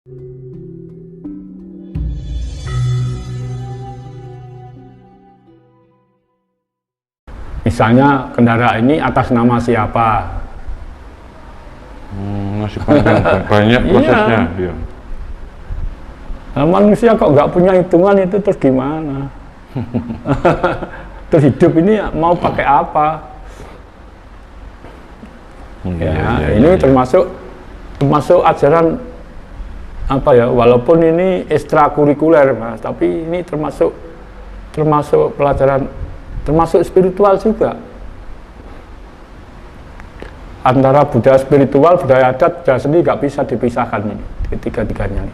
Misalnya kendaraan ini atas nama siapa? Masih panjang, banyak prosesnya. Iya. Nah, manusia kok nggak punya hitungan itu terus gimana? Terus hidup ini mau pakai apa? Ini termasuk ajaran apa ya? Walaupun ini ekstrakurikuler, Mas, tapi ini termasuk pelajaran, termasuk spiritual juga. Antara budaya spiritual, budaya adat, budaya seni nggak bisa dipisahkan ini, ketiga-tiganya.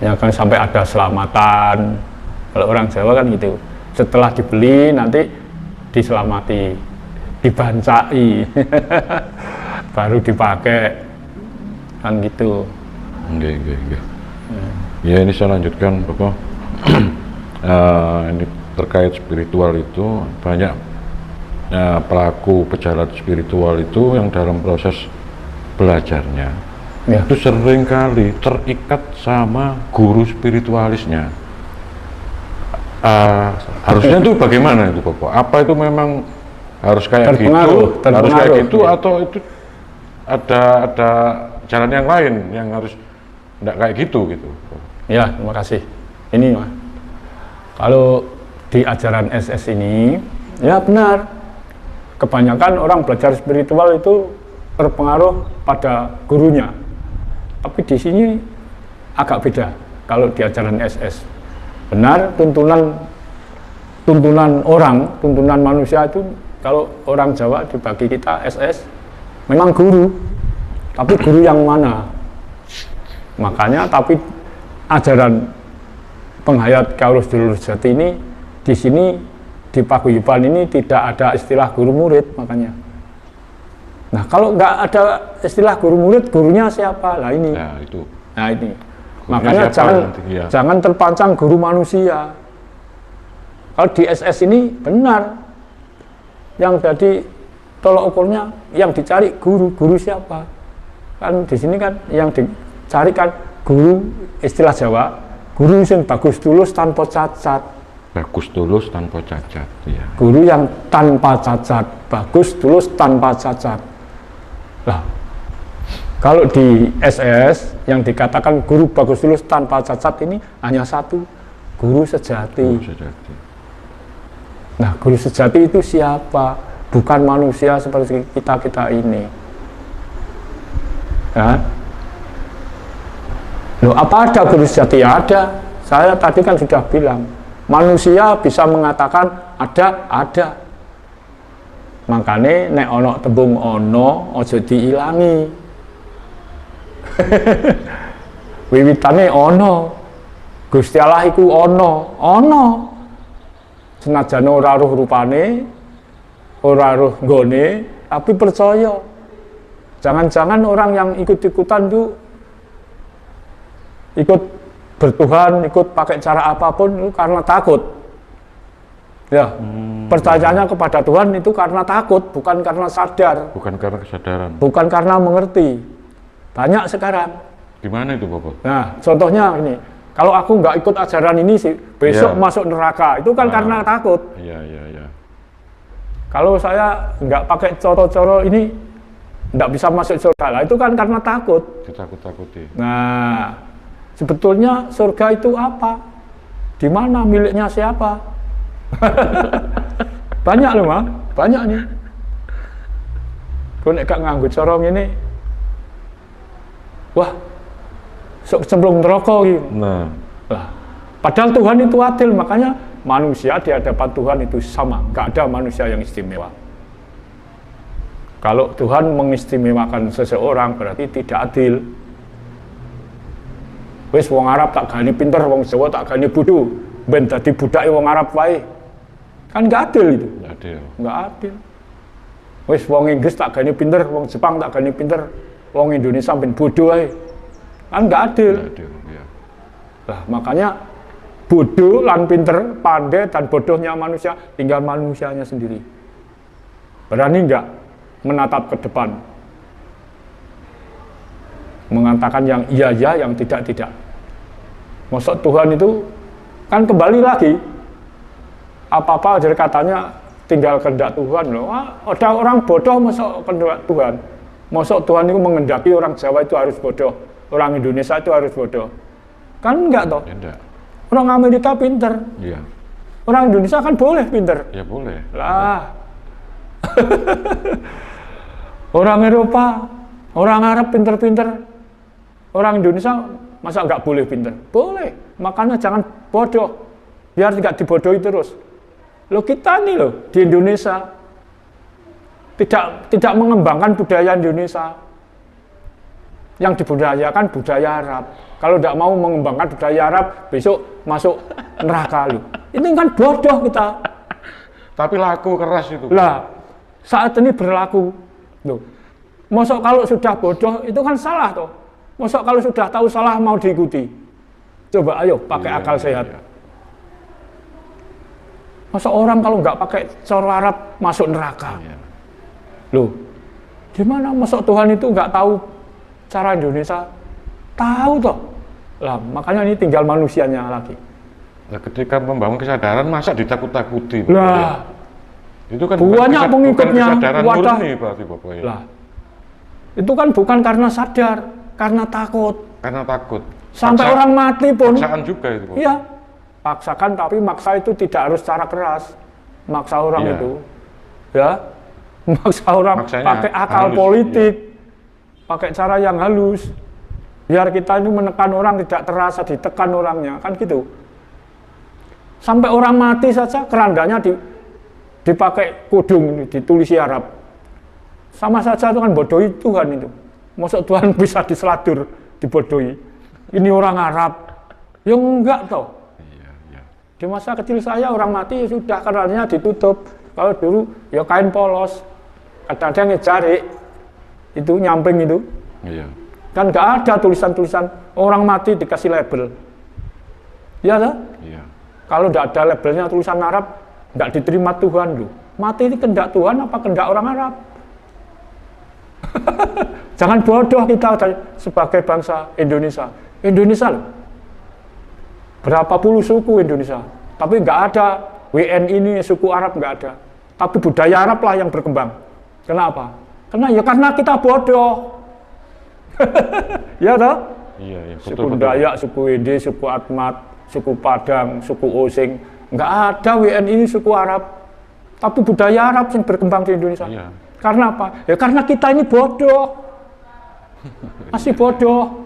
Ya kan sampai ada selamatan. Kalau orang Jawa kan gitu. Setelah dibeli nanti diselamati, dibancai, baru dipakai, kan gitu. Oke. Ya ini saya lanjutkan, Bapak. Ini terkait spiritual itu banyak pelaku pejalan spiritual itu yang dalam proses belajarnya itu sering kali terikat sama guru spiritualisnya. Harusnya itu bagaimana itu, Bapak? Apa itu memang harus kayak gitu? Harus kayak gitu atau itu ada jalan yang lain yang harus enggak kayak gitu? Ya, terima kasih. Ini Mas, kalau di ajaran SS ini ya benar, kebanyakan orang belajar spiritual itu terpengaruh pada gurunya. Tapi di sini agak beda. Kalau di ajaran SS, benar tuntunan orang, tuntunan manusia itu, kalau orang Jawa dibagi kita SS, memang guru. Tapi guru yang mana? Makanya tapi ajaran penghayat Kaulus Dulur Sejati ini di sini di paguyuban ini tidak ada istilah guru murid, makanya. Nah, kalau nggak ada istilah guru murid, gurunya siapa? Lah ini. Nah, itu. Nah, ini. Makanya jangan terpancang guru manusia. Kalau di SS ini benar. Yang jadi tolok ukurnya yang dicari guru siapa? Kan di sini kan yang dicari kan guru, istilah Jawa, guru yang bagus tulus tanpa cacat. Bagus tulus tanpa cacat, ya. Guru yang tanpa cacat, bagus tulus tanpa cacat. Lah, kalau di SS yang dikatakan guru bagus tulus tanpa cacat ini hanya satu, guru sejati. Guru sejati. Nah, guru sejati itu siapa? Bukan manusia seperti kita ini. Ya. Loh, apa ada guru sejati? Ada. Saya tadi kan sudah bilang. Manusia bisa mengatakan ada. Makanya nek ono tembung ono ojo diilangi. Wiwitane ono. Gusti Allah iku ono. Senajan ora roh rupane, ora roh nggone, tapi percaya. Jangan-jangan orang yang ikut-ikutan itu ikut bertuhan, ikut pakai cara apapun itu karena takut. Ya, percayanya kepada Tuhan itu karena takut, bukan karena sadar. Bukan karena kesadaran. Bukan karena mengerti. Banyak sekarang. Gimana itu, Bapak? Nah, contohnya ini, kalau aku nggak ikut ajaran ini sih, besok masuk neraka. Itu kan karena takut. Iya. Kalau saya nggak pakai coro-coro ini, nggak bisa masuk surga lah. Itu kan karena takut. Ditakut-takuti. Nah, sebetulnya surga itu apa? Di mana, miliknya siapa? Banyak loh, Mas. Banyak nih. Gue nek gak nganggo corong ini, wah, sok cemplung neraka gitu. Nah, Lah, padahal Tuhan itu adil, makanya manusia di hadapan Tuhan itu sama. Gak ada manusia yang istimewa. Kalau Tuhan mengistimewakan seseorang berarti tidak adil. Wis wong Arab tak gani pinter, wong Jawa tak gani bodoh. Ben dadi budake wong Arab wae. Kan gak adil itu. nggak adil. Nggak adil. Wis wong Inggris tak gani pinter, wong Jepang tak gani pinter, wong Indonesia ben bodoh ae. Kan nggak adil. Nggak adil, ya. Lah makanya bodoh lan pinter, pandai dan bodohnya manusia tinggal manusianya sendiri. Berani nggak menatap ke depan? mengatakan yang iya, yang tidak. Maksud Tuhan itu kan kembali lagi, apa-apa dari katanya tinggal kehendak Tuhan loh. Ada orang bodoh masuk kehendak Tuhan. Masuk Tuhan itu mengendaki orang Jawa itu harus bodoh, orang Indonesia itu harus bodoh. Kan enggak toh? Enggak. Orang Amerika pinter. Iya. Orang Indonesia kan boleh pinter. Ya boleh. Lah. Orang Eropa, orang Arab pinter-pinter. Orang Indonesia masa nggak boleh pinter? Boleh. Makanya jangan bodoh. Biar tidak dibodohi terus. Loh kita nih loh di Indonesia tidak mengembangkan budaya Indonesia. Yang dibudayakan budaya Arab. Kalau tidak mau mengembangkan budaya Arab, besok masuk neraka lu. Ini kan bodoh kita. Tapi laku keras itu. Lah, saat ini berlaku. Loh. Masuk kalau sudah bodoh itu kan salah toh. Masuk kalau sudah tahu salah mau diikuti. Coba ayo pakai akal sehat. Iya. Masa orang kalau nggak pakai cara Arab masuk neraka? Iya. Loh, gimana masuk Tuhan itu nggak tahu cara Indonesia? Tahu toh. Lah, makanya ini tinggal manusianya lagi. Nah, ketika membangun kesadaran masa ditakut-takuti? Lah, itu kan banyak pengikutnya. Kesadaran murni berarti Bapak ya. Lah, itu kan bukan karena sadar, karena takut. Karena takut. Sampai orang mati pun. Paksaan juga itu Bapak. Iya, paksakan tapi maksa itu tidak harus secara keras. Maksa orang itu, ya, maksa orang pakai akal halus, politik, pakai cara yang halus. Biar kita ini menekan orang tidak terasa ditekan orangnya, kan gitu. Sampai orang mati saja kerandanya dipakai kudung ini, ditulisi Arab. Sama saja itu kan bodohi Tuhan itu. Maksud Tuhan bisa diseladur, dibodohi. Ini orang Arab. Ya enggak toh. Iya. Di masa kecil saya orang mati ya sudah kerandanya ditutup. Kalau dulu ya kain polos. Kadang-kadang jarik. Itu nyamping itu. Iya. Kan nggak ada tulisan-tulisan orang mati dikasih label. Iya toh? Iya. Kalau nggak ada labelnya tulisan Arab, nggak diterima Tuhan loh. Mati ini kehendak Tuhan apa kehendak orang Arab? Jangan bodoh kita sebagai bangsa Indonesia. Indonesia loh. Berapa puluh suku Indonesia. Tapi nggak ada WN ini suku Arab nggak ada. Tapi budaya Arab lah yang berkembang. Kenapa? Karena kita bodoh. Ya toh? Iya, suku Dayak, suku Indi, suku Atmat, suku Padang, suku Osing, nggak ada WN ini suku Arab, tapi budaya Arab yang berkembang di Indonesia. Iya. Karena apa? Ya karena kita ini bodoh, masih bodoh.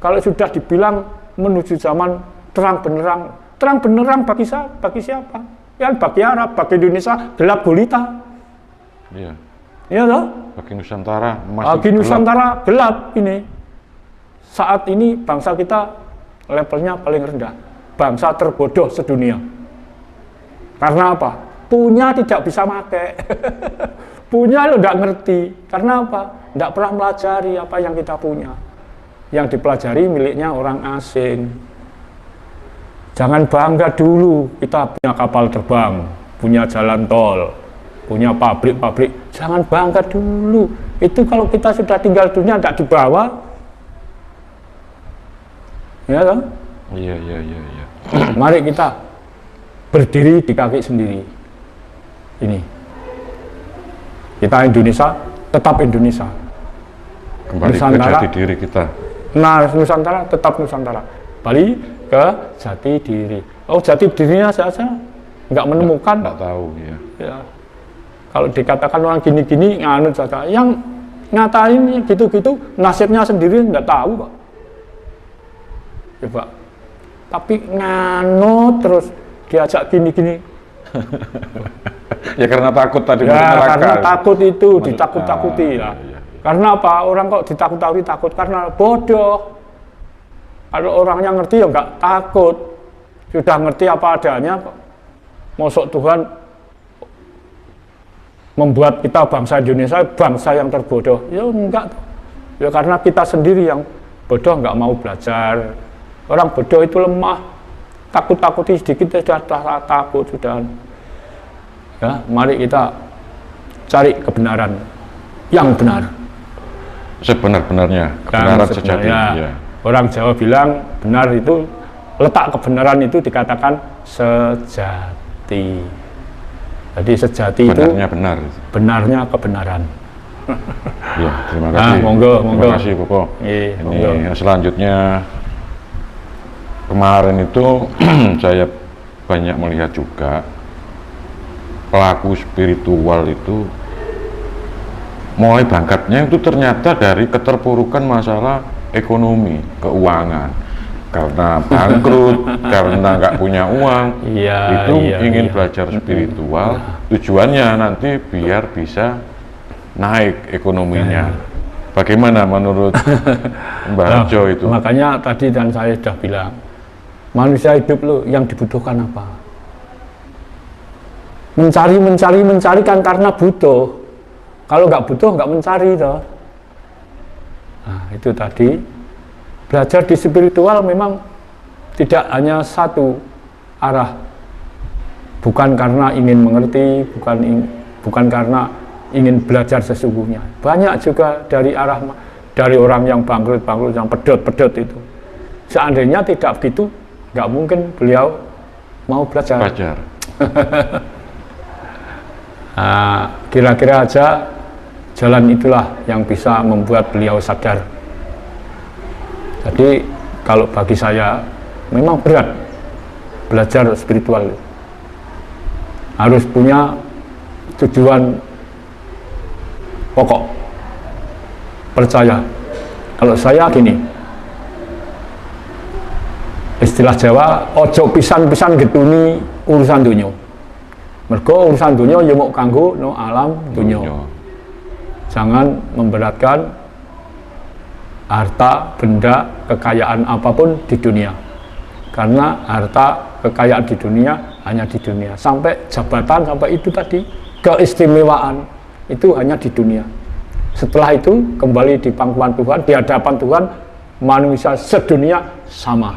Kalau sudah dibilang menuju zaman terang benerang bagi siapa? Ya bagi Arab, bagi Indonesia gelap gulita. Iya. Iya toh? Bagi Nusantara masih bagi Nusantara gelap ini. Saat ini bangsa kita levelnya paling rendah, bangsa terbodoh sedunia. Karena apa? Punya tidak bisa pakai. Punya lo tidak ngerti. Karena apa? Tidak pernah melajari apa yang kita punya. Yang dipelajari miliknya orang asing. Jangan bangga dulu kita punya kapal terbang, punya jalan tol, punya pabrik-pabrik. Jangan bangga dulu. Itu kalau kita sudah tinggal dunia tidak dibawa. Ya kan? Iya. Mari kita berdiri di kaki sendiri. Ini. Kita Indonesia, tetap Indonesia. Kembali Nusantara, ke jati diri kita. Nah, Nusantara tetap Nusantara. Balik ke jati diri. Oh, jati dirinya saja nggak menemukan. Nggak tahu ya. Kalau dikatakan orang gini-gini, nganut saja. Yang ngatain gitu-gitu, nasibnya sendiri nggak tahu kok. Coba. Tapi nganut terus diajak gini-gini. Ya karena takut tadi. Ya karena takut itu, ditakut-takuti lah. Iya. Karena apa? Orang kok ditakut-takuti takut karena bodoh. Kalau orangnya ngerti ya nggak takut. Sudah ngerti apa adanya kok. Mosok Tuhan membuat kita bangsa Indonesia bangsa yang terbodoh. Ya enggak. Ya karena kita sendiri yang bodoh nggak mau belajar. Orang bodoh itu lemah, takut-takuti sedikit sudah takut sudah. Ya, mari kita cari kebenaran yang benar. sebenar-benarnya, kebenaran sejati. Ya. Orang Jawa bilang benar itu, letak kebenaran itu dikatakan sejati. Jadi sejati benarnya itu benar. Benarnya kebenaran. Ya, terima kasih. Monggo. Terima kasih, Bopo. Ini selanjutnya, kemarin itu saya banyak melihat juga pelaku spiritual itu mulai berangkatnya itu ternyata dari keterpurukan masalah ekonomi, keuangan, karena bangkrut, karena nggak punya uang, ingin belajar spiritual, tujuannya nanti biar bisa naik ekonominya. Bagaimana menurut Mbah Harjo itu? Makanya tadi dan saya sudah bilang, manusia hidup lo yang dibutuhkan apa? Mencari kan karena butuh. Kalau nggak butuh, nggak mencari toh. Nah, itu tadi belajar di spiritual memang tidak hanya satu arah, bukan karena ingin mengerti, bukan karena ingin belajar sesungguhnya. Banyak juga dari orang yang bangkrut, yang pedot itu. Seandainya tidak begitu, nggak mungkin beliau mau belajar. Nah, kira-kira aja jalan itulah yang bisa membuat beliau sadar. Jadi kalau bagi saya memang berat belajar spiritual, harus punya tujuan pokok, percaya. Kalau saya gini, istilah Jawa, ojo pisan-pisan getuni urusan dunia. Mergo urusan dunia ya mau kanggo no alam dunia. Jangan memberatkan harta, benda, kekayaan apapun di dunia. Karena harta, kekayaan di dunia hanya di dunia. Sampai jabatan, sampai itu tadi, keistimewaan itu hanya di dunia. Setelah itu kembali di pangkuan Tuhan, di hadapan Tuhan, manusia sedunia sama.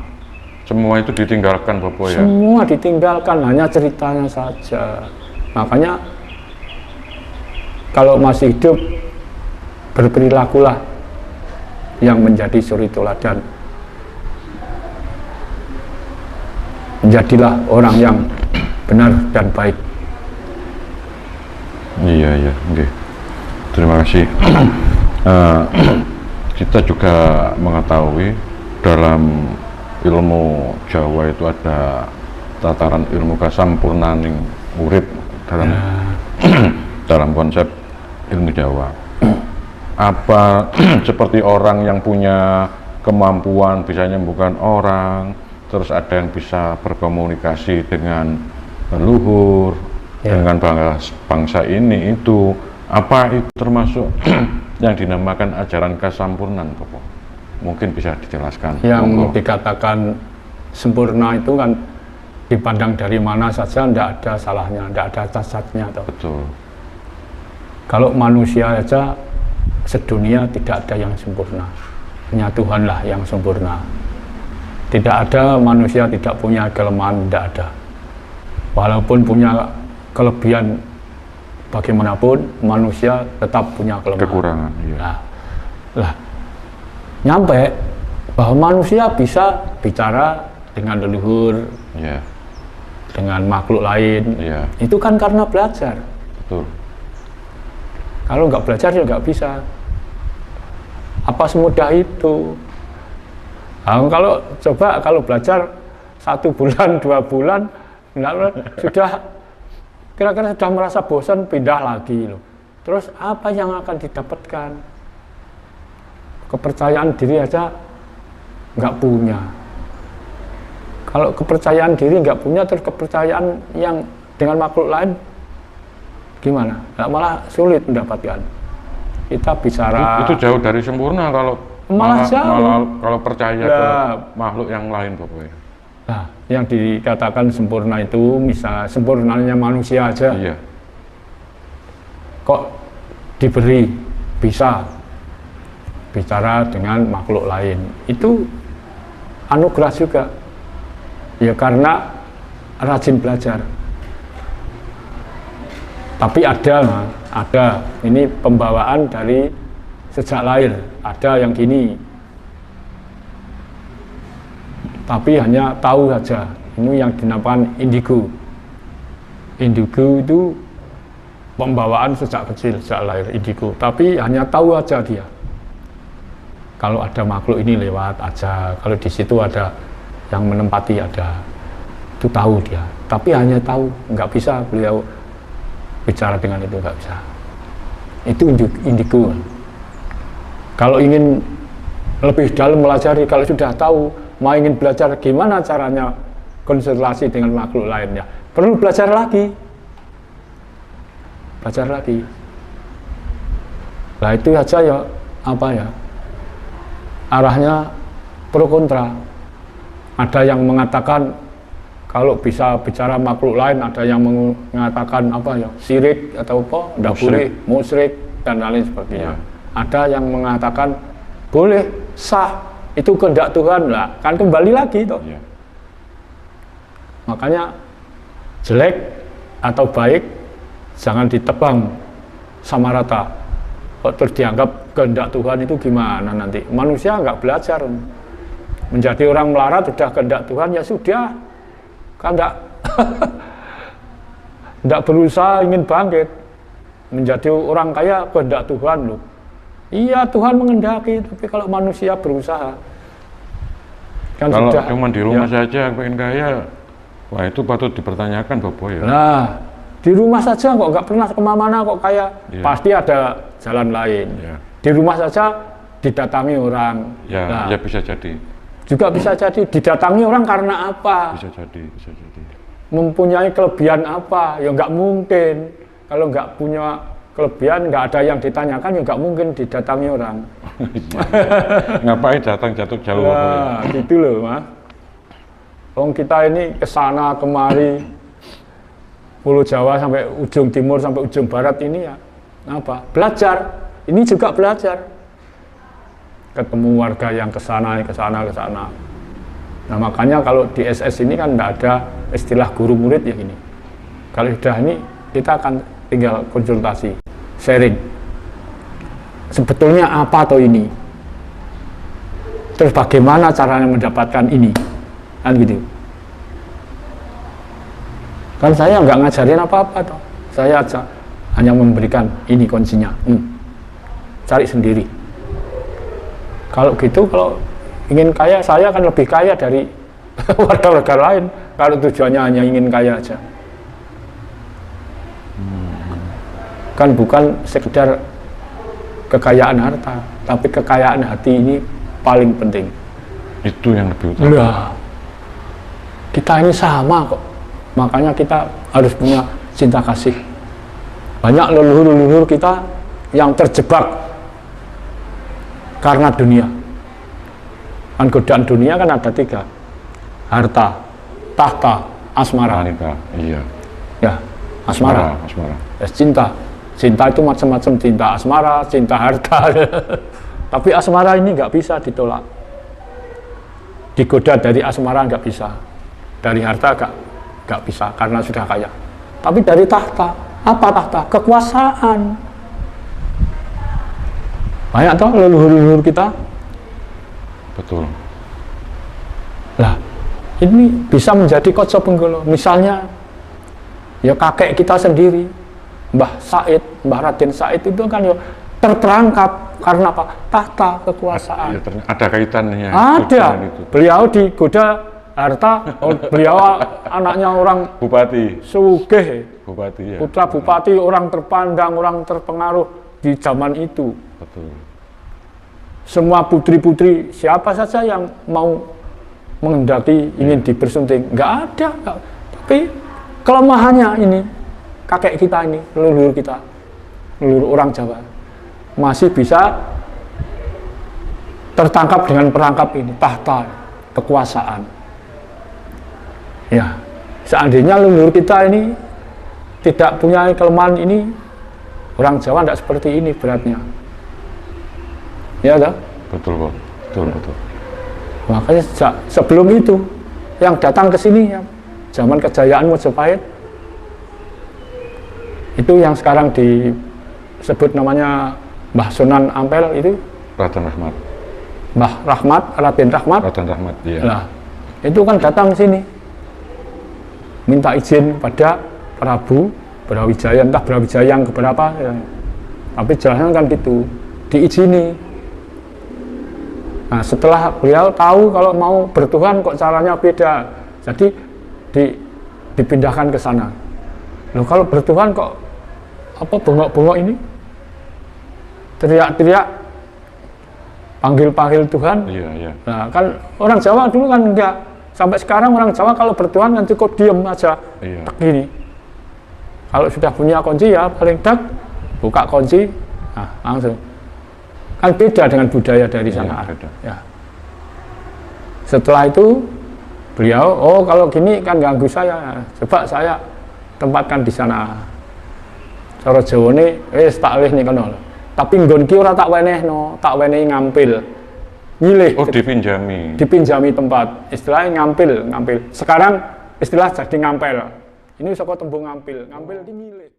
Semua itu ditinggalkan, Bapak ya? Semua ditinggalkan, hanya ceritanya saja. Makanya kalau masih hidup, berperilakulah yang menjadi suri teladan. Menjadilah orang yang benar dan baik. Iya, okay. Terima kasih. Kita juga mengetahui dalam ilmu Jawa itu ada tataran ilmu kasampurnaning urip dalam konsep ilmu Jawa. Apa seperti orang yang punya kemampuan bisa menyembuhkan orang, terus ada yang bisa berkomunikasi dengan leluhur, dengan bangsa ini itu, apa itu termasuk yang dinamakan ajaran kasampurnan, Bapak? Mungkin bisa dijelaskan. Yang dikatakan sempurna itu kan dipandang dari mana saja, tidak ada salahnya, tidak ada cacatnya. Betul. Kalau manusia saja sedunia tidak ada yang sempurna, hanya Tuhanlah yang sempurna. Tidak ada manusia tidak punya kelemahan, tidak ada. Walaupun punya kelebihan bagaimanapun, manusia tetap punya kelemahan. Kekurangan. Iya. Lah, nyampe bahwa manusia bisa bicara dengan leluhur, dengan makhluk lain. Itu kan karena belajar. Betul. Kalau nggak belajar ya nggak bisa. Apa semudah itu? Nah, kalau belajar 1 bulan, 2 bulan, sudah kira-kira sudah merasa bosan, pindah lagi loh. Terus apa yang akan didapatkan? Kepercayaan diri aja nggak punya. Kalau kepercayaan diri nggak punya, terus kepercayaan yang dengan makhluk lain gimana? Nggak, malah sulit mendapatkan. Kita bicara itu jauh dari sempurna kalau malah kalau percaya ke makhluk yang lain, Bapak. Nah, yang dikatakan sempurna itu misalnya sempurnanya manusia aja. Iya. Kok diberi bisa bicara dengan makhluk lain, itu anugerah juga ya, karena rajin belajar. Tapi ada ini pembawaan dari sejak lahir ada yang gini, tapi hanya tahu saja. Ini yang dinamakan indigo. Indigo itu pembawaan sejak kecil, sejak lahir indigo, tapi hanya tahu aja dia. Kalau ada makhluk ini lewat aja, kalau di situ ada yang menempati ada, itu tahu dia. Tapi hanya tahu, nggak bisa beliau bicara dengan itu, nggak bisa. Itu indigo. Kalau ingin lebih dalam melajari, kalau sudah tahu, mau ingin belajar gimana caranya konsultasi dengan makhluk lainnya, perlu belajar lagi. Belajar lagi. Nah itu aja ya, apa ya, arahnya pro kontra. Ada yang mengatakan kalau bisa bicara makhluk lain, ada yang mengatakan apa ya, syirik atau apa, tidak boleh, musyrik dan lain sebagainya. Ada yang mengatakan boleh, sah, itu kehendak Tuhan lah, kan kembali lagi toh. Makanya jelek atau baik jangan ditebang sama rata. Kok terus dianggap kehendak Tuhan itu gimana nanti? Manusia nggak belajar. Menjadi orang melarat sudah kehendak Tuhan, ya sudah. Kan enggak berusaha ingin bangkit. Menjadi orang kaya kehendak Tuhan loh. Iya, Tuhan mengendaki, tapi kalau manusia berusaha kan kalau sudah, cuma di rumah saja pengen kaya, wah itu patut dipertanyakan Bobo ya. Nah, di rumah saja kok nggak pernah kemana-mana kok kaya, pasti ada jalan lain. Di rumah saja didatangi orang. Ya bisa jadi. Juga bisa jadi didatangi orang karena apa? Bisa jadi. Mempunyai kelebihan apa? Ya nggak mungkin. Kalau nggak punya kelebihan, nggak ada yang ditanyakan, ya nggak mungkin didatangi orang. Ngapain datang jatuh jauh? Nah, gitu loh, Mas. Kita ini kesana kemari, Pulau Jawa sampai ujung timur sampai ujung barat ini ya apa? Belajar. Ini juga belajar. Ketemu warga yang kesana. Nah makanya kalau di SS ini kan tidak ada istilah guru murid ya ini. Kalau sudah ini kita akan tinggal konsultasi, sharing. Sebetulnya apa atau ini? Terus bagaimana caranya mendapatkan ini? Kan gitu. Kan saya nggak ngajarin apa-apa toh. Saya aja hanya memberikan ini kuncinya. Cari sendiri. Kalau gitu, kalau ingin kaya, saya akan lebih kaya dari warga-warga lain. Kalau tujuannya hanya ingin kaya aja. Kan bukan sekedar kekayaan harta, tapi kekayaan hati ini paling penting. Itu yang lebih utama. Nah, kita ini sama kok. Makanya kita harus punya cinta kasih. Banyak leluhur-leluhur kita yang terjebak karena dunia. Kan godaan dunia kan ada 3. Harta, tahta, asmara. Iya. Ya, asmara. Ya, cinta. Cinta itu macam-macam, cinta asmara, cinta harta. Tapi asmara ini nggak bisa ditolak. Digoda dari asmara nggak bisa. Dari harta nggak bisa karena sudah kaya. Tapi dari tahta, apa tahta? Kekuasaan. Banyak toh leluhur-leluhur kita. Betul. Lah, ini bisa menjadi Koco Benggolo. Misalnya, ya kakek kita sendiri, Mbah Said, Mbah Raden Said itu kan ya terperangkap karena apa? Tahta kekuasaan. Ada kaitannya. Ada. Beliau digoda harta, beliau anaknya orang bupati. Sugih. Bupati ya. Putra bupati, orang terpandang, orang terpengaruh di zaman itu. Betul. Semua putri-putri siapa saja yang mau menghendaki ingin dibersunting, nggak ada. Tapi kelemahannya ini kakek kita ini, leluhur kita, leluhur orang Jawa masih bisa tertangkap dengan perangkap ini, tahta, kekuasaan. Ya, seandainya leluhur kita ini tidak punya kelemahan ini, orang Jawa tidak seperti ini beratnya. Ya tak? Betul. Makanya sebelum itu yang datang ke sini ya, zaman kejayaan Majapahit itu yang sekarang disebut namanya Mbah Sunan Ampel itu Raden Rahmat. Mbah Rahmat, Raden Rahmat. Raden Rahmat, iya. Nah, itu kan datang sini minta izin pada Prabu Brawijaya, entah Brawijaya yang keberapa ya. Tapi jelasnya kan gitu, diizini. Nah, setelah beliau tahu kalau mau bertuhan kok caranya beda, jadi dipindahkan ke sana. Loh, kalau bertuhan kok apa bengok-bengok ini, teriak-teriak, panggil-panggil Tuhan. Iya, iya. Nah, kan orang Jawa dulu kan enggak. Sampai sekarang orang Jawa kalau bertuhan kan cukup diem aja, Iya. tak gini. Kalau sudah punya kunci ya paling tak buka kunci, nah langsung. Kan beda dengan budaya dari sana. Beda. Ya. Setelah itu beliau, oh kalau gini kan ganggu saya, coba saya tempatkan di sana. Cara Jawane, taklih nih kan. Tapi nggon ki ora tak wenehno, tak wenehi ngampil. Nyilih. Oh, dipinjami tempat. Istilahnya ngampil. Sekarang istilah jadi ngampel. Ini saka tembung ngampil. Ngampil ki nyilih.